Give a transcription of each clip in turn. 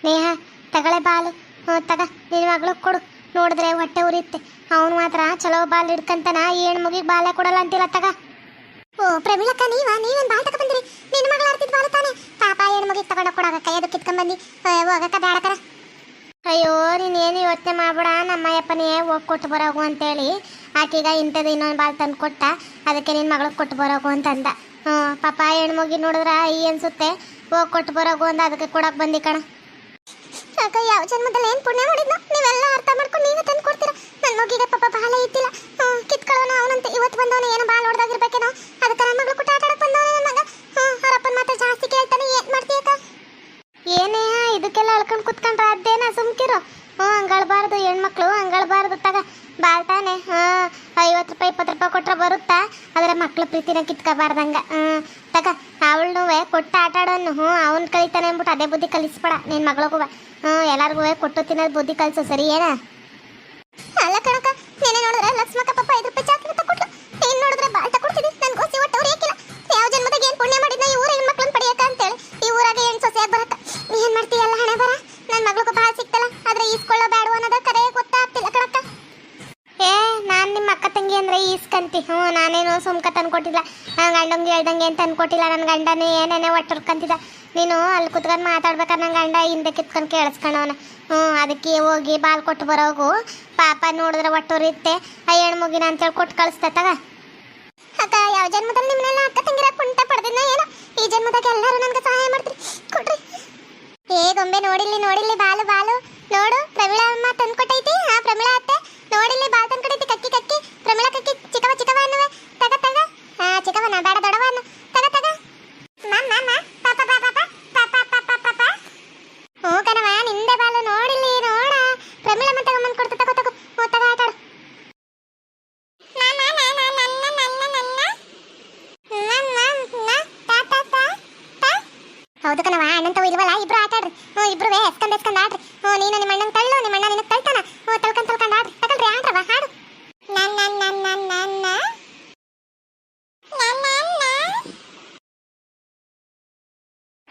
ನೇಹ ತಗಳೆ ಬಾಲು ತಗ ನಿನ್ನ ಮಗಳು ಕೊಡು. ನೋಡಿದ್ರೆ ಹೊಟ್ಟೆ ಉರಿಯುತ್ತೆ. ಅವನು ಮಾತ್ರ ಚಲೋ ಬಾಲ್ ಹಿಡ್ಕಂತಾನ, ಏಣ್ ಮುಗಿಗೆ ಬಾಲೆ ಕೊಡಲ್ಲ ಅಂತಿಲ್ಲ. ತಗ. ಓ ಪ್ರಮೀಳಕ್ಕ, ನೀವೇನು ಬಾಲ್ ತಕ ಬಂದಿರಿ? ನಿನ್ನ ಮಗಳು ಆಡ್ತಿದ್ ಬಾಲು ತಾನೆ. ಪಾಪ ಏಣ್ ಮುಗಿಗೆ ತಗೊಂಡು ಕೊಡಾಗ ಕೈಯದು ಕಿತ್ಕೊಂಡ್ಬಂದು ಹೋಗಕ್ಕ ಬೇಡಕರ. ಅಯ್ಯೋ ನೀನೇನು ಯೋಚನೆ ಮಾಡ್ಬೇಡ, ನಮ್ಮಯ್ಯಪ್ಪನೇ ಹೋಗಿ ಕೊಟ್ಟು ಬರೋಗು ಅಂತೇಳಿ ಆಕೀಗ ಇಂಥದ್ದು ಇನ್ನೊಂದು ಬಾಲ್ ತಂದು ಕೊಟ್ಟ. ಅದಕ್ಕೆ ನಿನ್ನ ಮಗಳಿಗೆ ಕೊಟ್ಟು ಬರೋಗು ಅಂತಂದ. ಪಾಪ ಹೆಣ್ಮುಗಿ ನೋಡಿದ್ರ ಈ ಅನ್ಸುತ್ತೆ, ಹೋಗಿ ಕೊಟ್ಟು ಬರೋಗು ಅಂದ. ಅದಕ್ಕೆ ಕೊಡಕ್ಕೆ ಬಂದಿ ಕಣ. ಅಕ್ಕ, ಯಾವ ಜನ್ಮದಲ್ಲಿ ಏನು ಪುಣ್ಯ ಮಾಡಿದ್ನೋ ನೀವೆಲ್ಲ ಅರ್ಥ ಮಾಡ್ಕೊಂಡು ನೀವೇ ತಂದು ಕೊಡ್ತೀರಾ. ನನ್ನ ಮಗಿಗೆ ಪಾಪ ಬಾಲ ಇತ್ತಿಲ್ಲ, ಕಿತ್ಕೊಳ್ಳೋನು ಅವನಂತೆ. ಇವತ್ತು ಬಂದವನು ಏನೋ ಬಾಲ್ ಹೊಡೆದಾಗಿರ್ಬೇಕೇನೋ, ಅದಕ್ಕೆ ನನ್ನ ಮಗಳು ಕೊಟ್ಟು ಆಟ ಆಡಕ್ಕೆ ಬಂದವನೇ ನನ್ನ ಮಗ. ಅವರಪ್ಪನ ಮಾತ್ರ ಜಾಸ್ತಿ ಕೇಳ್ತಾನೆ. ಏನು ಮಾಡ್ತೀಯಕ್ಕ? ಏನೇ ಇದಕ್ಕೆಲ್ಲ ಅಳ್ಕೊಂಡು ಕುತ್ಕೊಂಡ್ರೆ ಅದೇನ ಸುಮ್ಕಿರು. ಹಂಗಳ್ಬಾರ್ದು, ಹೆಣ್ಮಕ್ಳು ಹಂಗಳ್ಬಾರ್ದು. ತಗ ಬಾಲ್ ತಾನೆ. 50 ರೂಪಾಯಿ 20 ರೂಪಾಯಿ ಕೊಟ್ರೆ ಬರುತ್ತಾ, ಆದರೆ ಮಕ್ಳು ಪ್ರೀತಿನ ಕಿತ್ಕೋಬಾರ್ದಂಗ. ತಗ ಅವಳು ಕೊಟ್ಟು ಆಟ ಆಡೋನು. ಅವ್ನು ಕಲಿತಾನೆ ಅಂದ್ಬಿಟ್ಟು ಅದೇ ಬುದ್ಧಿ ಕಲಿಸ್ಬೇಡ ನಿನ್ನ ಮಗಳಿಗೂ. ಎಲ್ಲರಿಗೂ ಕೊಟ್ಟು ತಿನ್ನೋದು ಬುದ್ಧಿ ಕಲಿಸು, ಸರಿ ಏನ? ಅಲ್ಲ ಕಣಕ, ನೀನೇ ನೋಡಿದ್ರೆ ಲಕ್ಷ್ಮಕ್ಕ ಪಾಪ 5 ರೂಪಾಯಿ ಚಾಕ್ಲೇಟ್ ತಗೊಟ್ಲು. ನೀನು ನೋಡಿದ್ರೆ ಬಾಲ್ ತಗೊಡ್ತಿದ್ದಿ. ನನ್ನ ಗೋಸಿ ಒಟ್ಟು ಅವ್ರು ಏಕಿಲ್ಲ. ಯಾವ ಜನ್ಮದಾಗ ಏನು ಪುಣ್ಯ ಮಾಡಿದ್ನ ಈ ಊರ ಹೆಣ್ಮಕ್ಳನ್ನ ಪಡಿಯಕ್ಕ ಅಂತೇಳಿ ಈ ಊರಾಗ ಹೆಣ್ಣು ಸೊಸೆಯಾಗಿ ಬರತ್ತ. ಏನು ಮಾಡ್ತೀಯಲ್ಲ ಹಣೆ ಬರ. ನನ್ನ ಮಗಳಿಗೂ ಬಾಲ್ ಸಿಕ್ತಲ್ಲ, ಆದರೆ ಈಸ್ಕೊಳ್ಳೋ ಬೇಡ ಅನ್ನೋದ ಕರೆ ಗೊತ್ತಾಗ್ತಿಲ್ಲ ಕಣಕ್ಕ. ನಾನು ನಿಮ್ಮ ಅಕ್ಕ ತಂಗಿ ಅಂದರೆ ಈಸ್ಕಂತಿ. ನಾನೇನು ಸುಮ್ಕ ತಂದ್ಕೊಟ್ಟಿಲ್ಲ. ನನ್ನ ಗಂಡಂಗೆ ಹೇಳ್ದಂಗೆ ಏನು ತಂದ್ಕೊಟ್ಟಿಲ್ಲ. ನನ್ನ ಗಂಡನೇ ಏನೇನೇ ಒಟ್ಟರ್ಕಂತಿದ್ದ. ನೀನು ಅಲ್ಲಿ ಕುತ್ಕೊಂಡು ಮಾತಾಡ್ಬೇಕಾದ್ರೆ ನನ್ನ ಗಂಡ ಹಿಂದೆ ಕಿತ್ಕೊಂಡು ಕೇಳಿಸ್ಕೊಂಡವನ. ಅದಕ್ಕೆ ಹೋಗಿ ಬಾಲ್ ಕೊಟ್ಟು ಬರೋಗು. ಪಾಪ ನೋಡಿದ್ರೆ ಒಟ್ಟುರಿಯುತ್ತೆ ಆ ಹೆಣ್ಮುಗಿನ ಅಂತೇಳಿ ಕೊಟ್ಟು ಕಳಿಸ್ತಾ. ತಗ ಅಕ್ಕ, ಯಾವ ಜನ್ಮದಲ್ಲಿ ನಿಮ್ಮನ್ನೆಲ್ಲ ಅಕ್ಕ ತಂಗಿರ ಪುಂಟ ಪಡೆದಿನ ಏನೋ, ಈ ಜನ್ಮದಾಗ ಎಲ್ಲರೂ ನನಗೆ ಸಹಾಯ ಮಾಡ್ತೀರಿ. ಕೊಡ್ರಿ. ಗೊಂಬೆ ನೋಡಿಲ್ಲಿ ಬಾಲು ನೋಡು. ಪ್ರಮೀಳಾ ಅಮ್ಮ ತಂದ್ಕೊಟ್ಟೈತಿ. ಪ್ರಮೀಳಾ ಅತ್ತೆ ನೋಡಿಲ್ಲಿ ಬಾಲ್ ತಂದ್ಕೊಟ್ಟೈತಿ. ಕಕ್ಕಿ ಪ್ರಮೀಳಾ ಕಕ್ಕಿ ಚಿಕ್ಕವ ಅನ್ನುವೆ. ತಗ ಚಿಕ್ಕವನ ಬೇಡ ದೊಡವ ಅನ್ನು. ತಗ ಹ್ಞೂ ಕಣವ, ನಿಂದೆ ಬಾಲು. ನೋಡಿಲ್ಲಿ ನೋಡ. ಪ್ರಮೀಳಾ ಮತ್ತೆ ತಗೊಂಬಂದು ಕೊಡ್ತು. ತಗೋ ತಗ ಆಟ ಆಡು. ಹೌದು ಕಣವ, ಅಣ್ಣಂತವು ಇಲ್ವಲ್ಲ, ಇಬ್ರು ಆಟ ಆಡ್ರಿ. ಇಬ್ರು ಎಸ್ಕೊಂಡ್ ಆಡ್ರಿ. ನೀನು ನಿಮ್ಮ ಅಣ್ಣನ ತಳ್ಳು, ನಿಮ್ಮ ಅಣ್ಣ ನಿನಗೆ ತಳ್ತಾನ. ತಳ್ಕೊಂಡ್ ಆಡ್ರಿ. ತಗೊಳ್ರಿ, ಆಡ್ರವ ಹಾಡು.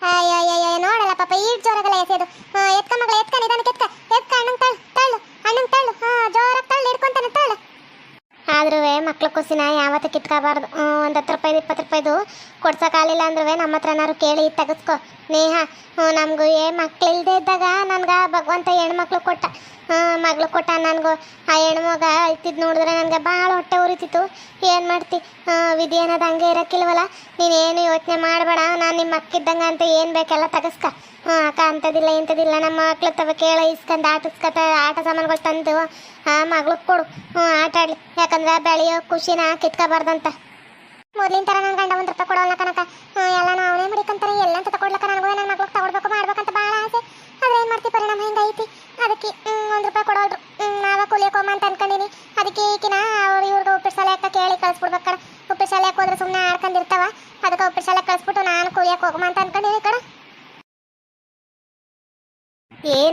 ಅಯ್ಯೋ ನೋಡಲ್ಲ ಪಾಪ, ಈಡ್ ಜೋರಾಗಲ್ಲ ಎಸೆಯೋದು. ಎತ್ಕ ಮಗಳ, ಎತ್ಕ ನಿಧಾನಕ್ಕೆ ಎತ್ಕ ಅಣ್ಣಂಗೆ ತಳ್ಳು. ಅಣ್ಣಂಗೆ ತಳ್ಳು. ಜೋರಾಗಿ ತಳ್ಳು, ಹಿಡ್ಕೊಂತಾನೆ ತಳ್ಳು. ಆದ್ರೂ ಮಕ್ಳ ಖುಷಿನ ಯಾವತ್ತೂ ಕಿತ್ಕೋಬಾರ್ದು. ಒಂದು 10 ರೂಪಾಯಿ 20 ರೂಪಾಯಿದು ಕೊಡ್ಸೋಕ್ಕಾಗಲಿಲ್ಲ ಅಂದ್ರೂ ನಮ್ಮ ಹತ್ರನಾರು ಕೇಳಿ ತೆಗೆಸ್ಕೊ ನೇಹ. ನಮಗೂ ಮಕ್ಳಿಲ್ದೇ ಇದ್ದಾಗ ನನ್ಗೆ ಭಗವಂತ ಹೆಣ್ಮಕ್ಳು ಕೊಟ್ಟ. ಮಗಳು ಕೊಟ್ಟ ನನಗೂ. ಆ ಹೆಣ್ಮಗ ಅಳ್ತಿದ್ದು ನೋಡಿದ್ರೆ ನನಗೆ ಭಾಳ ಹೊಟ್ಟೆ ಉರಿತಿತ್ತು. ಏನು ಮಾಡ್ತಿ, ವಿಧಿ ಅನ್ನೋದು ಹಂಗೆ ಇರೋಕ್ಕಿಲ್ವಲ್ಲ. ನೀನೇನು ಯೋಚನೆ ಮಾಡಬೇಡ. ನಾನು ನಿಮ್ಮ ಅಕ್ಕಿದ್ದಂಗೆ ಅಂತ ಏನು ಬೇಕೆಲ್ಲ ತೆಗೆಸ್ಕ. ಅಕ್ಕ ಅಂಥದ್ದಿಲ್ಲ ಇಂಥದ್ದಿಲ್ಲ. ನಮ್ಮ ಮಕ್ಳು ತವ ಕೇಳ ಇಸ್ಕೊಂಡು ಆಟ ಸಾಮಾನುಗಳು ತಂದು ಮಗಳಿಗೆ ಕೊಡು. ಆಟ ಆಡಲಿ. ಯಾಕಂದ್ರೆ ಬೆಳೆಯೋ ಖುಷಿನ ಕಿತ್ಕೋಬಾರ್ದಂತ. ಮೊದಲಿನ ಥರ ನನ್ನ ಗಂಡ 1 ರೂಪಾಯಿ ಕೊಡೋಲ್ಲ ಕನಕ. ಎಲ್ಲನೂ ಅವನೇ ಮಡಿಕೊಂತಾರೆ. ಎಲ್ಲಂತ ತಗೊಡ್ಲಕ್ಕ ನನಗೂ ನನ್ನ ಮಗಳಿಗೆ ತಗೊಡ್ಬೇಕು ಮಾಡ್ಬೇಕಂತ ಭಾಳ ಆಸೆ. ಆದರೆ ಏನು ಮಾಡ್ತಿ, ಪರಿಣಾಮ ಹಿಂಗೈತಿ. ಅದಕ್ಕೆ 1 ರೂಪಾಯಿ ಕೊಡೋಲ್ರು. ನಾವೇ ಕೂಲಿಯಕೋಮ ಅಂತ ಅನ್ಕೊಂಡಿನಿ. ಅದಕ್ಕೆ ಈಕಿನ ಅವ್ರು ಇವ್ರಿಗೆ ಉಪ್ಪಿಟ್ಟು ಶಾಲೆಯಕ್ಕ ಕೇಳಿ ಕಳಿಸ್ಬಿಡ್ಬೇಕು ಕಣ. ಉಪ್ಪಿಟ್ಟು ಶಾಲೆಗೆ ಹೋದ್ರೆ ಸುಮ್ಮನೆ ಆಡ್ಕೊಂಡಿರ್ತಾವ. ಅದಕ್ಕೆ ಉಪ್ಪಿಟ್ಟು ಶಾಲೆಗೆ ಕಳಿಸ್ಬಿಟ್ಟು ನಾನು ಕೂಲಿಯಕ್ಕೆ ಹೋಗಮ್ಮ ಅಂತ ಅನ್ಕೊಂಡಿನಿ ಕಣ.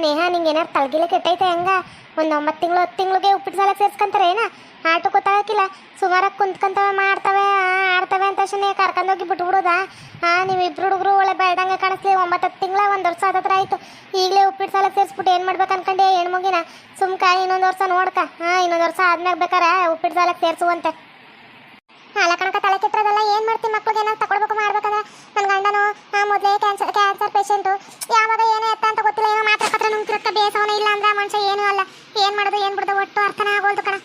ನೇಹ, ನಿಂಗೆ ಏನಾರು ತಲೆಗಿಲ್ಲ ಕೆಟ್ಟೈತೆ ಹೆಂಗ? ಒಂದು 9 ತಿಂಗಳು 10 ತಿಂಗಳಿಗೆ ಉಪ್ಪಿಟ್ಟು ಶಾಲೆಗೆ ಸೇರ್ಸ್ಕೊಂತಾರೆ ಏನ? ಆಟೋ ಗೊತ್ತಾಗಿಲ್ಲ. ಸುಮಾರಾಗಿ ಕುಂತ್ಕೊಂತವೆ ಮಾಡ್ತವೆ ಆಡ್ತವೆ ಅಂತ ತಕ್ಷಣ ಕರ್ಕೊಂಡೋಗಿ ಬಿಟ್ಬಿಡೋದಾ? ನೀವಿಬ್ರು ಹುಡುಗರು ಒಳ್ಳೆ ಬೆಳ್ದಂಗೆ ಕಾಣಿಸ್ಲಿ. 9-10 ತಿಂಗಳ 1 ವರ್ಷ ಹತ್ರ ಆಯಿತು. ಈಗಲೇ ಉಪ್ಪಿಟ್ಟು ಶಾಲೆಗೆ ಸೇರಿಸ್ಬಿಟ್ಟು ಏನು ಮಾಡ್ಬೇಕು ಅನ್ಕೊಂಡೆ ಹೆಣ್ಮಗಿನ? ಸುಮ್ಕ ಇನ್ನೊಂದು ವರ್ಷ ನೋಡ್ಕ. ಇನ್ನೊಂದು ವರ್ಷ ಆದ್ಮ್ಯಾಗ ಬೇಕಾರೆ ಉಪ್ಪಿಟ್ಟು ಶಾಲೆಗೆ ಸೇರಿಸುವಂತೆ. ಅಲ್ಲ ಕಣಕ, ತಲೆ ಕೆಟ್ಟದಲ್ಲ. ಏನು ಮಾಡ್ತೀನಿ, ಮಕ್ಳಿಗೆ ಏನಾದ್ರು ತಗೊಳ್ಬೇಕು ಮಾಡ್ಬೇಕಂದ್ರೆ. ನನ್ನ ಗಂಡನು ಮೊದಲೇ ಕ್ಯಾನ್ಸರ್ ಪೇಷೆಂಟು. ಯಾವಾಗ ಏನೋ ಎತ್ತ ಅಂತ ಗೊತ್ತಿಲ್ಲ. ಏನೋ ಮಾತ್ರ ಪತ್ರ ನುಂಗ್ತಿರತ್ತ. ಬೇಸವನ ಇಲ್ಲ ಅಂದ್ರೆ ಮನುಷ್ಯ ಏನೂ ಅಲ್ಲ. ಏನು ಮಾಡೋದು ಏನು ಬಿಡೋದು ಒಟ್ಟು ಅರ್ಥನೇ ಆಗೋಲ್ದು ಕಣ.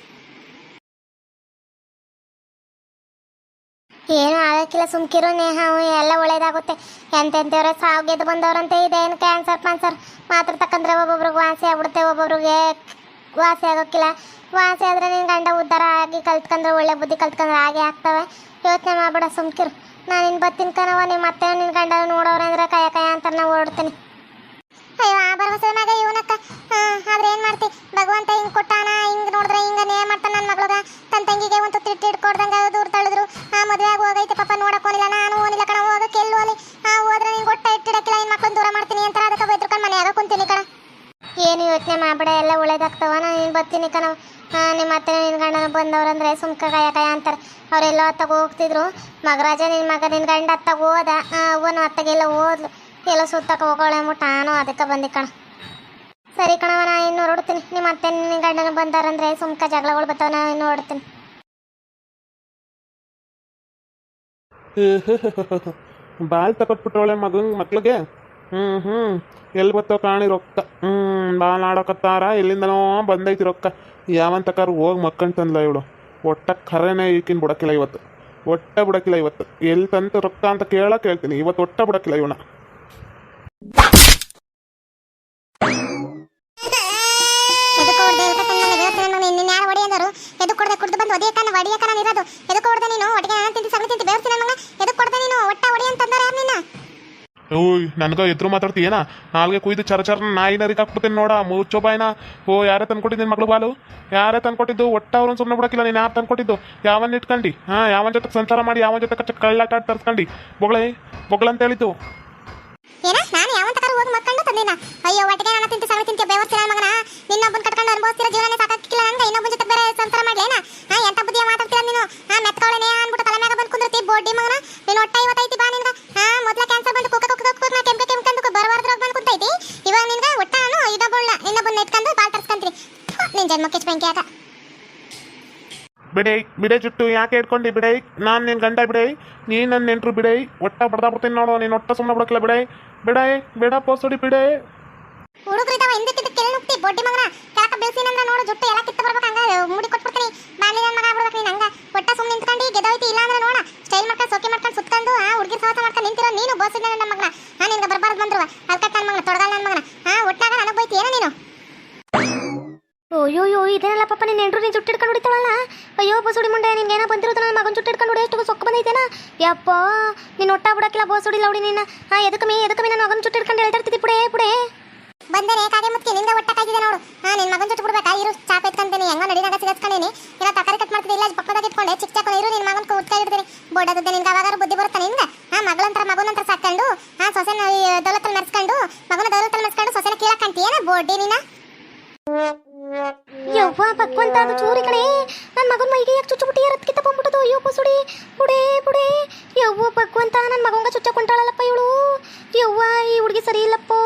ಏನು ಆಗಕ್ಕಿಲ್ಲ, ಸುಮ್ಕಿರೋ ನೇಹ. ಎಲ್ಲ ಒಳ್ಳೇದಾಗುತ್ತೆ. ಎಂತೆಂಥವ್ರೆ ಸಾವು ಗೆದ್ದು ಬಂದವ್ರಂತೆ. ಇದೇನು ಕ್ಯಾನ್ಸರ್ ಮಾತ್ರ ತಕ್ಕಂದ್ರೆ ಒಬ್ಬೊಬ್ರಿಗೆ ವಾಸಿ ಆಗ್ಬಿಡುತ್ತೆ, ಒಬ್ಬೊಬ್ರಿಗೆ ವಾಸಿ ಆಗೋಕ್ಕಿಲ್ಲ. ವಾಸಿ ಆದರೆ ನಿನ್ನ ಗಂಡ ಉದ್ಧಾರ ಆಗಿ ಕಲ್ತ್ಕೊಂಡ್ರೆ, ಒಳ್ಳೆ ಬುದ್ಧಿ ಕಲ್ತ್ಕೊಂಡ್ರೆ ಹಾಗೆ ಆಗ್ತವೆ. ಯೋಚನೆ ಮಾಡ್ಬೇಡ, ಸುಮ್ಕಿರು. ನಾನು ಇನ್ನು ಬರ್ತೀನಿ ಕಣವ. ನಿಮ್ಮ ಮತ್ತೆ ನಿನ್ನ ಗಂಡ ನೋಡೋರೆ ಅಂದರೆ ಕಯ ಅಂತ ನಾನು ಓಡ್ತೀನಿ. ಅಯ್ಯೋ, ಆ ಭರವಸೆ ಮ್ಯಾಗ ಇವನಕ್ಕ. ಆದ್ರೆ ಏನು ಮಾಡ್ತಿ, ಭಗವಂತ ಹಿಂಗೆ ಕೊಟ್ಟಾನ. ಹಿಂಗೆ ನೋಡಿದ್ರೆ ಹಿಂಗನೇ ಮಾಡ್ತಾನೆ. ನನ್ನ ಮಗಳಿಗೆ ತನ್ನ ತಂಗಿಗೆ ಒಂದು ತಿಟ್ಟು ಇಟ್ಕೊಡ್ದಂಗೆ ದೂರ ತಳಿದ್ರು. ಮದುವೆ ಆಗಿ ಹೋಗೈತೆ ಪಾಪ, ನೋಡೋಕೋನಿಲ್ಲ. ನಾನು ಓನಿಲ್ಲ ಕಣ. ಹೋಗಕ್ಕೆ ಎಲ್ಲಿ ಹೋಲಿ? ಹೋದ್ರೆ ನೀನು ಕೊಟ್ಟ ಇಟ್ಟಿಡಕ್ಕಿಲ್ಲ. ಇನ್ನು ಮಕ್ಕಳನ್ನ ದೂರ ಮಾಡ್ತೀನಿ ಅಂತ ಅದಕ್ಕೆ ಬೈದ್ರುಕೊಂಡು ಮನೆಯಾಗ ಕುಂತೀನಿ ಕಣ. ಏನು ಯೋಚನೆ ಮಾಡಬೇಡ, ಎಲ್ಲ ಒಳ್ಳೇದಾಗ್ತವ. ನಾನು ನೀನು ಬರ್ತೀನಿ ಕಣ. ನಿಮ್ಮ ಅತ್ತೆ ನಿನ್ನ ಗಂಡನ ಬಂದವ್ರಂದ್ರೆ ಸುಮ್ಕ ಕಯ ಅಂತಾರೆ. ಅವರೆಲ್ಲೋ ಅತ್ತಾಗ ಹೋಗ್ತಿದ್ರು. ಮಗರಾಜ ನಿನ್ನ ಮಗ ನಿನ್ನ ಗಂಡ ಅತ್ತಾಗ ಹೋದ. ಅವನು ಅತ್ತಗೆಲ್ಲ ಹೋದ್ಲು. ಎಲ್ಲ ಸುತ್ತಕ್ಕೆ ಹೋಗೋಳೆ ಅಂದ್ಬಿಟ್ಟು ನಾನು ಅದಕ್ಕೆ ಬಂದೆ ಕಣ. ಸರಿ ಕಣವ, ನಾ ಇನ್ನು ಹೊರಡ್ತೀನಿ. ನಿಮ್ಮ ಅತ್ತೆ ನಿನ್ನ ಗಂಡನ ಬಂದಾರಂದ್ರೆ ಸುಮ್ಕ ಜಗಳಗಳು ಬರ್ತಾವ. ನಾ ಇನ್ನು ಹೊರಡ್ತೀನಿ. ಬಾಲ್ ತಕೊಟ್ಬಿಟ್ರೊಳೆ ಮಕ್ಳಿಗೆ. ಎಲ್ಲಿ ಬತ್ತೋ ಕಾಣಿ ರೊಕ್ಕ. ಬಾಲ್ ಆಡೋಕತ್ತಾರ, ಎಲ್ಲಿಂದನೋ ಬಂದೈತಿ ರೊಕ್ಕ. ಯಾವಂತ ಕಾರು ಹೋಗಿ ಮಕ್ಕಂತಂದ್ಲ ಇವಳು. ಒಟ್ಟ ಖರೇನೆ ಈಕಿನ ಬಿಡಕ್ಕಿಲ್ಲ ಇವತ್ತು, ಒಟ್ಟ ಬಿಡಕ್ಕಿಲ್ಲ ಇವತ್ತು. ಎಲ್ಲಿ ತಂತ ರೊಕ್ಕ ಅಂತ ಕೇಳ್ತೀನಿ ಇವತ್ತು, ಒಟ್ಟ ಬಿಡಕ್ಕಿಲ್ಲ ಇವನ. ಓಯ್ ನನಗ ಎದುರು ಮಾತಾಡ್ತೀಯೇನ? ನಾಲ್ಗೆ ಕುಯ್ದು ಚರಚರ ನಾಯಿನರಿಗೆ ಹಾಕ್ಬಿಡ್ತೀನಿ ನೋಡ, ಮುಚ್ಚೋ ಬಾಯ್ನ. ಓ ಯಾರೇ ತಂದ್ಕೊಟ್ಟಿದ್ದು ನಿನ್ನ ಮಗಳು ಬಾಲು? ಯಾರೇ ತಂದ್ಕೊಟ್ಟಿದ್ದು? ಒಟ್ಟ ಅವ್ರನ್ನ ಸುಮ್ಮನೆ ಬಿಡಕ್ಕಿಲ್ಲ. ನೀನು ಯಾರು ತಂದ್ಕೊಟ್ಟಿದ್ದು? ಯಾವನ್ನ ಇಟ್ಕೊಂಡು ಯಾವನ ಜೊತೆ ಸಂಸಾರ ಮಾಡಿ ಯಾವನ ಜೊತೆ ಕಳ್ಳಾಟ ತರ್ಸ್ಕೊಂಡು ಬೊಗಳಂತ ಹೇಳಿದ್ದು ಏನ? ನಾನು ಯಾವಂತ ಕಾರು ಹೋಗಿ ಮಕ್ಕಂಡು ತಂದಿನ? ಅಯ್ಯೋ ಒಟ್ಟಿಗೆ ನಾನು ತಿಂತು ಸಗಣಿ ತಿಂತೀವಿ ಬೇವರ್ಸಿ ನನ್ನ ಮಗನ. ನಿನ್ನೊಬ್ಬನ ಕಟ್ಕೊಂಡು ಅನುಭವಿಸ್ತಿರೋ ಜೀವನ ಸಾಕಾಗಿಲ್ಲ ನಂಗೆ. ಇನ್ನೊಬ್ಬನ ಜೊತೆ ಬೇರೆ ಸಂಸಾರ ಮಾಡ್ಲೇನ? ಎಂತ ಬುದ್ಧಿಯ ಮಾತಾಡ್ತೀರ ನೀನು? ಮೆತ್ಕೊಳ್ಳೇನೆ ಅನ್ಬಿಟ್ಟು ತಲೆ ಮ್ಯಾಗ ಬಂದು ಕುಂದಿರ್ತಿ ಬೋಡಿ ಮಗನ. ನೀನು ಒಟ್ಟ ಇವತ್ತೈತಿ ಬಾ ನಿನ್ಗ. ಮೊದ್ಲ ಕ್ಯಾನ್ಸರ್ ಬಂದು ಕುಕ್ಕ ನಾ ಕೆಂಪು ಬರಬಾರ್ದ್ರಾಗ ಬಂದು ಕುಂತೈತಿ. ಇವಾಗ ನಿನ್ಗ ಒಟ್ಟ ನಾನು ಇನ್ನೊಬ್ಬನ ಇಟ್ಕೊಂಡು ಬಾಲ್ ತರ್ಸ್ಕೊಂತೀನಿ. ನಿನ್ ಜನ್ಮಕ್ಕೆ ಬೆಂಕಿ ಆಗ ಬಿಡೈ ಜುಟ್ಟು ಯಾಕೆ ಇಟ್ಕೊಂಡು ಬಿಡೈ? ನಾನು ನಿನ್ನ ಗಂಡ ಬಿಡೈ, ನೀನು ನನ್ನ ನೆಂಟ್ರು ಬಿಡೈ. ಒಟ್ಟ ಬಡ್ದಾ ಬಿಡ್ತೀನಿ ನೋಡು. ನೀನು ಒಟ್ಟ ಸುಮ್ಮನೆ ಬಿಡಕ್ಕಿಲ್ಲ ಬಿಡೈ ಬೇಡ ಪೋಸಡಿ ಬಿಡೈ. ಹುಡುಗರಿದಾವ ಹಿಂದಕ್ಕಿದ್ದ ಕೆಳ ನುಗ್ತಿ ಬೋಡಿ ಮಗನ. ಕೆಳಕ ಬೆಳ್ಸಿನಂದ್ರ ನೋಡು ಜುಟ್ಟು ಎಲ್ಲ ಕಿತ್ತು ಬರ್ಬೇಕು. ಹಂಗ ಮುಡಿ ಕೊಟ್ಬಿಡ್ತೀನಿ. ಬಾಲಿ ನನ್ನ ಮಗ ಆಗ್ಬಿಡ್ಬೇಕು ನೀನು. ಹಂಗ ಒಟ್ಟ ಸುಮ್ಮನೆ ನಿಂತ್ಕೊಂಡು ಗೆದೋಯ್ತಿ. ಇಲ್ಲ ಅಂದ್ರೆ ನೋಡ ಸ್ಟೈಲ್ ಮಾಡ್ಕೊಂಡು ಸೋಕೆ ಮಾಡ್ಕೊಂಡು ಸುತ್ಕೊಂಡು ಹುಡುಗಿರ್ ಸಹವಾಸ ಮಾಡ್ಕೊಂಡು ನಿಂತಿರೋ ನೀನು ಬೋಸಿದ ನನ್ನ ಮಗನ. ನಿನ್ಗೆ ಬರ್ಬಾರ್ದು ಬಂದ್ರು ಅಲ್ಕಟ್ ನನ್ನ ಮಗನ, ತೊಡಗಲ್ ನನ್ನ ಮಗನ. ಒಟ್ಟಾಗ ನನಗೆ ಬೈತಿ ಏನೋ ನೀನು. ಅಯ್ಯೋ ಇದೇನಲ್ಲ ಪಾಪ, ನಿನ್ನ ಹೆಂಡ್ರು ನೀನು ಜುಟ್ಟು ಹಿಡ್ಕೊಂಡು ಹೊಡಿತಾಳಲ್ಲ. ಅಯ್ಯೋ ಬೋಸುಡಿ ಮುಂಡೆ, ನಿನ್ಗೆ ಏನೋ ಬಂದಿರೋದು ನನ್ನ ಮಗನ ಜುಟ್ಟು ಹಿಡ್ಕೊಂಡು ಹೊಡಿ. ಎಷ್ಟು ಸೊಕ್ಕ ಬಂದೈತೇನ ಯಪ್ಪ. ನೀನು ಒಟ್ಟ ಬಿಡಕ್ಕಿಲ್ಲ ಬೋಸುಡಿಲ್ಲ ಹುಡಿ ನಿನ್ನ. ಎದಕ್ಕೆ ನನ್ನ ಮಗನ ಜುಟ್ಟು ಹಿಡ್ಕೊಂಡು ಹೇಳ್ತಾರ್ತಿದ್ದಿ ಪುಡೇ ಬಂದೇನೆ ಕಾಗೆ ಮುತ್ತಿ ನಿಂದ ಒಟ್ಟ ಕಾಯ್ತಿದೆ ನೋಡು. ನಿನ್ನ ಮಗನ ಜುಟ್ಟು ಬಿಡ್ಬೇಕಾ? ಇರು ಚಾಪ ಎತ್ಕೊಂತೀನಿ. ಹೆಂಗ ನಡಿನಾಗ ಸಿಗಸ್ಕೊಂಡೇನಿ. ಏನೋ ತರಕಾರಿ ಕಟ್ ಮಾಡ್ತಿದ್ದೆ, ಇಲ್ಲ ಪಕ್ಕದಾಗ ಇಟ್ಕೊಂಡೆ ಚಿಕ್ಕ ಚಾಕು. ಇರು ನಿನ್ನ ಮಗನ ಉತ್ಕ ಇಡ್ತೀನಿ. ಬೋಡಾದದ್ದೆ ನಿನ್ಗೆ ಅವಾಗಾರು ಬುದ್ಧಿ ಬರುತ್ತೆ ನಿನ್ಗೆ. ಮಗನಂತರ ಸಾಕೊಂಡು ಸೊಸೆನ ದೌಲತ್ತಲ್ಲಿ ಮೆರೆಸ್ಕೊಂಡು ಮಗನ ದೌಲತ್ತಲ್ಲಿ ಮೆರೆಸ್ಕೊಂಡು ಸೊಸೆನ ಕೀಳಕ್ಕಂತೀಯೇನ ಬೋಡಿ ನೀನ? ಯವ್ವ ಭಗವಂತ, ಅದು ಚೂರಿ ಕಣೆ. ನನ್ನ ಮಗನ ಮೈಗೆ ಯಾಕೆ ಚುಚ್ಚುಬಿಟ್ಟು ರತ್ಕಿತ್ತ ಬಂದ್ಬಿಟ್ಟದು. ಅಯ್ಯೋ ಬಸುಡಿ ಬುಡೇ ಯವ್ವ ಭಗವಂತ, ನನ್ನ ಮಗಂಗ ಚುಚ್ಚಕೊಂಟಾಳಲ್ಲಪ್ಪ ಇವಳು. ಯವ್ವ ಈ ಹುಡುಗಿ ಸರಿ ಇಲ್ಲಪ್ಪೋ.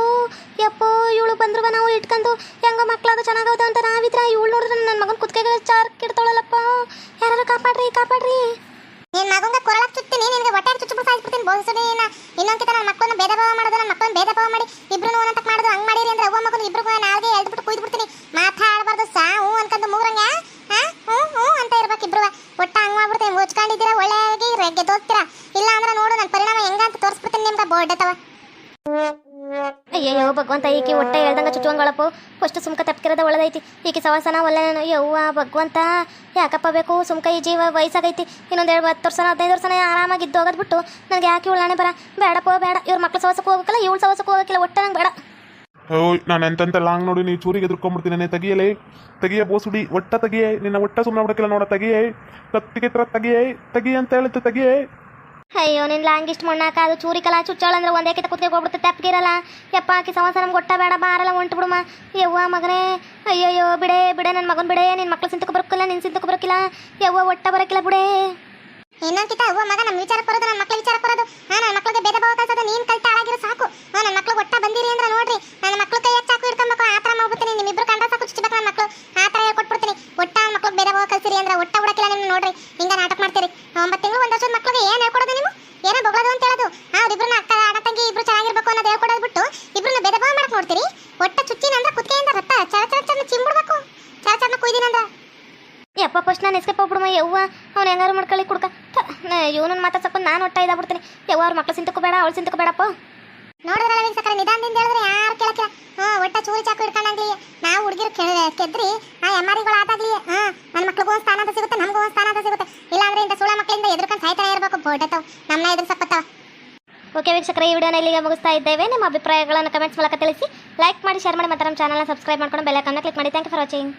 ಯಪ್ಪೋ ಇವಳು ಬಂದ್ರು ನಾವು ಇಟ್ಕೊಂಡು ಹೆಂಗ ಮಕ್ಕಳಾಗ ಚೆನ್ನಾಗದ ಅಂತ ನಾವಿದ್ರ ಇವಳು ನೋಡಿದ್ರೆ ನನ್ನ ಮಗನ ಕುತ್ಕೆಗಳ ಚಾರ್ ಕಿಡ್ತಾಳಲ್ಲಪ್ಪ. ಯಾರು ಕಾಪಾಡ್ರಿ. ನಿನ್ನ ಮಗಂಗ ಕೊರಳಕ್ಕೆ ಚುತ್ತೀನಿ, ನಿನಗೆ ಹೊಟ್ಟೆ ಚುಚ್ಚುಬಿಟ್ಟು ಸಾಯಿಸ್ಬಿಡ್ತೀನಿ ಬೋಸುಡಿ. ಇನ್ನೊಂದ್ಕಿತ ನನ್ನ ಮಕ್ಕಳನ್ನ ಭೇದ ಭಾವ ಮಾಡೋದು, ನನ್ನ ಮಕ್ಕಳನ್ನ ಭೇದ ಭಾವ ಮಾಡಿ ಇಬ್ರು ಒಂದಂತಕ್ಕೆ ಮಾಡೋದು. ಹಂಗೆ ಮಾಡಿರಿ ಅಂದ್ರೆ ಅವ್ವ ಮಗನ ಇಬ್ರು ನಾಲ್ಗೆ ಎಳ್ದ್ಬಿಟ್ಟು ಕುಯ್ದು ಬಿಡ್ತೀನಿ. ಮಾತಾಡಬಾರ್ದು. ಹೂ ಅನ್ಕೊಂಡು ಮೂರಂಗ ಹೂ ಅಂತ ಇರ್ಬೇಕು ಇಬ್ರು. ಒಟ್ಟ ಹಂಗೆ ಮಾಡ್ಬಿಡ್ತೀನಿ. ಮುಚ್ಕೊಂಡಿದ್ದೀರಾ ಒಳ್ಳೆಯಾಗಿ ರೆಗ್ಗೆ ತೋರ್ತೀರಾ. ಇಲ್ಲ ಅಂದ್ರೆ ನೋಡು ನನ್ನ ಪರಿಣಾಮ ಹೆಂಗಂತ ತೋರಿಸ್ಬಿಡ್ತೀನಿ ನಿಮ್ಗೆ ಬೋರ್ಡತ್ತವ. ಅಯ್ಯಯ್ಯೋ ಭಗವಂತ, ಈಕೆ ಹೊಟ್ಟೆ ಹೇಳ್ದಂಗೆ ಚುಚ್ಚುವಂಗಳಪ್ಪು. ಫಸ್ಟ್ ಸುಮ್ಕ ತಪ್ಪಿರೋದ ಒಳ್ಳೆದೈತಿ. ಈಕೆ ಸವಾಸನ ಒಳ್ಳೆ. ಯವ್ವ ಭಗವಂತ, ಯಾಕಪ್ಪ ಬೇಕು ಸುಮ್ಕ? ಈ ಜೀವ ವಯಸ್ಸಾಗೈತಿ. ಇನ್ನೊಂದು 10 ವರ್ಷ 15 ವರ್ಷ ಆರಾಮಾಗಿದ್ದು ಹೋಗೋದ್ಬಿಟ್ಟು ನನಗೆ ಯಾಕೆ ಇವಳಾಣೆ ಬೇಡ. ಬೇಡ ಇವ್ರ ಮಕ್ಳು ಸವಾಸಕ್ಕೂ ಹೋಗಕ್ಕಿಲ್ಲ, ಇವಳು ಸವಾಸಕ್ಕೂ ಹೋಗಕ್ಕಿಲ್ಲ. ಒಟ್ಟ ನಂಗೆ ಬೇಡ. ಓಯ್ ನಾನು ಎಂತ ಲಾಂಗ್ ನೋಡಿ ನೀ ಚೂರಿಗೆ ಎದುರ್ಕೊಂಡ್ಬಿಡ್ತೀನಿ. ತೆಗಿಯ ಬೋಸುಡಿ, ಒಟ್ಟ ತೆಗಿಯೇ. ನಿನ್ನ ಒಟ್ಟ ಸುಮ್ಮನೆ ಬಿಡಕ್ಕಿಲ್ಲ ನೋಡ. ತೆಗಿಯೇ ಕತ್ತಿಗೆ ತೆಗಿ ಅಂತ ಹೇಳಿತ್ತು. ತೆಗಿಯೇ. ಅಯ್ಯೋ ನಿನ್ನ ಲಾಂಗಿಸ್ಟ್ ಮಣ್ಣಾಕ. ಅದು ಚೂರಿ ಕಲ ಚುಚ್ಚಾಳಂದ್ರೆ ಒಂದೇ ಕಿತ್ತ ಕುತ್ತಿಗೆ ಹೋಗ್ಬಿಡುತ್ತೆ. ತೆಪ್ಪಗಿರಲ್ಲ ಯಪ್ಪ. ಆಕಿ ಸವಾಸ ನಮ್ಗೆ ಒಟ್ಟ ಬೇಡ. ಬಾರಲ್ಲ ಹೊಂಟು ಬಿಡುಮ. ಯವ್ವ ಮಗನೇ, ಅಯ್ಯಯ್ಯೋ ಬಿಡೆ ನನ್ನ ಮಗನ ಬಿಡೆ. ನಿನ್ನ ಮಕ್ಳು ಸಿಂತಕ್ಕೆ ಬರೋಕ್ಕಿಲ್ಲ, ನಿನ್ನ ಸಿಂತಕ್ಕೆ ಬರೋಕ್ಕಿಲ್ಲ. ಯವ್ವ ಒಟ್ಟ ಬರೋಕ್ಕಿಲ್ಲ ಬಿಡೆ. ಇನ್ನೊಂದ್ಕಿತ ಅವ್ವ ಮಗ ನಮ್ಮ ವಿಚಾರಕ್ಕೆ ಬರೋದು, ನನ್ನ ಮಕ್ಳ ವಿಚಾರಕ್ಕೆ ಬರೋದು. ನನ್ನ ಮಕ್ಳಿಗೆ ಭೇದ ಭಾವ ಕಲ್ಸೋದು ನೀನು ಕಲ್ತ ಹಾಳಾಗಿರೋ ಸಾಕು. ನನ್ನ ಮಕ್ಳು ಒಟ್ಟ ಬಂದಿರಿ ಅಂದ್ರೆ ನೋಡ್ರಿ, ನನ್ನ ಮಕ್ಳು ಕೈ ಚಾಕು ಹಿಡ್ಕೊಬೇಕು. ಆ ಥರ ಮಾಡ್ಬಿಡ್ತೀನಿ. ನಿಮ್ಮಿಬ್ರು ಕಂಡ್ರೆ ಸಾಕು ಚುಚ್ಚಬೇಕು ನನ್ನ ಮಕ್ಳು. ಆ ಥರ ಹೇಳ್ಕೊಟ್ಬಿಡ್ತೀನಿ. ಒಟ್ಟ ನನ್ನ ಮಕ್ಳಿಗೆ ಭೇದ ಭಾವ ಕಲ್ಸಿರಿ ಅಂದ್ರೆ ಒಟ್ಟ ಬಿಡಕ್ಕಿಲ್ಲ ನಿಮ್ಗೆ. ನೋಡ್ರಿ ಹಿಂಗ ನಾಟಕ ಮಾಡ್ತೀರಿ. 9 ತಿಂಗಳು 1 ವರ್ಷದ ಮಕ್ಳಿಗೆ ಏನು ಹೇಳ್ಕೊಡೋದು ನೀವು? ಏನೋ ಬೊಗಳೋದು ಅಂತ ಹೇಳೋದು. ಅವ್ರಿಬ್ರನ್ನ ಅಣ್ಣ ತಂಗಿ ಇಬ್ರು ಚೆನ್ನಾಗಿರ್ಬೇಕು ಅನ್ನೋದು ಹೇಳ್ಕೊಡೋದು ಬಿಟ್ಟು ಇಬ್ರನ್ನ ಭೇದ ಭಾವ ಮಾಡಕ್ ನೋಡ್ತೀರಿ. ಒಟ್ಟ ಚುಚ್ಚಿನಂದ್ರೆ ಕುತ್ತಿಗೆಯಿಂದ ರಕ್ತ ಚರಚರನ್ನ ಚಿಂಬಿಡ್ಬೇಕು. ಚರಚರನ್ನ ಕುಯ್ದಿನಂದ್ರ ಯಪ್ಪ ಫಸ್ಟ್ ನಾನು ಎಸ್ಕೇಪ್ ಹೋಗ್ಬಿಡುಮ. ಯವ್ವ ಅವ್ನು ಹೆಂಗಾರು ಮಾಡ್ಕೊಳ್ಳಿ ಕುಡ್ಕ. ಇವನನ್ನ ಮಾತಾಡ್ಸಕ್ಕೊಂಡು ನಾನು ಒಟ್ಟ ಇದಾಗ್ಬಿಡ್ತೀನಿ. ಯವ್ವ ಅವ್ರ ಮಕ್ಳು ಸಿಂತಕ್ಕೂ ಬೇಡ, ಅವಳು ಸಿಂತಕ್ಕೂ ಬೇಡಪ್ಪ. ನೋಡಿದ್ರಲ್ಲ ವೀಕ್ಷಕರ, ನಿಧಾನದಿಂದ ಹೇಳಿದ್ರೆ ಯಾರು ಕೇಳಕ್ಕಿಲ್ಲ. ಒಟ್ಟ ಚೂರಿ ಚಾಕು ಹಿಡ್ಕೊಂಡಾಗ್ಲಿ ನಾವು ಹುಡುಗಿರು ಕೆದ್ರಿ ಎಮ್ಮಾರಿಗಳು ಆದಾಗ್ಲಿ ನನ್ನ ಮಕ್ಳಿಗೂ ಒಂದು ಸ್ಥಾನ ಅಂತ ಸಿಗುತ್ತೆ, ನಮಗೂ ಒಂದು ಸ್ಥಾನ ಅಂತ ಸಿಗುತ್ತೆ. ಇಲ್ಲಾಂದ್ರೆ ಇಂಥ ಸುಳ ಮಕ್ಕಳಿಂದ ಎದುರ್ಕೊಂಡು ಸಾಯ್ತಾನೆ ಇರಬೇಕು. ಬೋಟತ್ತವ್ ನಮ್ಮನ್ನ ಎದುರ್ಸಕ್ಕೊತ್ತಾವ. ಓಕೆ ವೀಕ್ಷಕರೇ, ಈ ವಿಡಿಯೋನ ಇಲ್ಲಿಗೆ ಮುಗಿಸ್ತಾ ಇದ್ದೇವೆ. ನಿಮ್ಮ ಅಭಿಪ್ರಾಯಗಳನ್ನು ಕಮೆಂಟ್ಸ್ ಮೂಲಕ ತಿಳಿಸಿ. ಲೈಕ್ ಮಾಡಿ, ಶೇರ್ ಮಾಡಿ, ಮತ್ತು ನಮ್ಮ ಚಾನಲ್ನ ಸಬ್ಸ್ಕ್ರೈಬ್ ಮಾಡ್ಕೊಂಡು ಬೆಲ್ ಐಕಾನ್ನ ಕ್ಲಿಕ್ ಮಾಡಿ. Thank you for watching.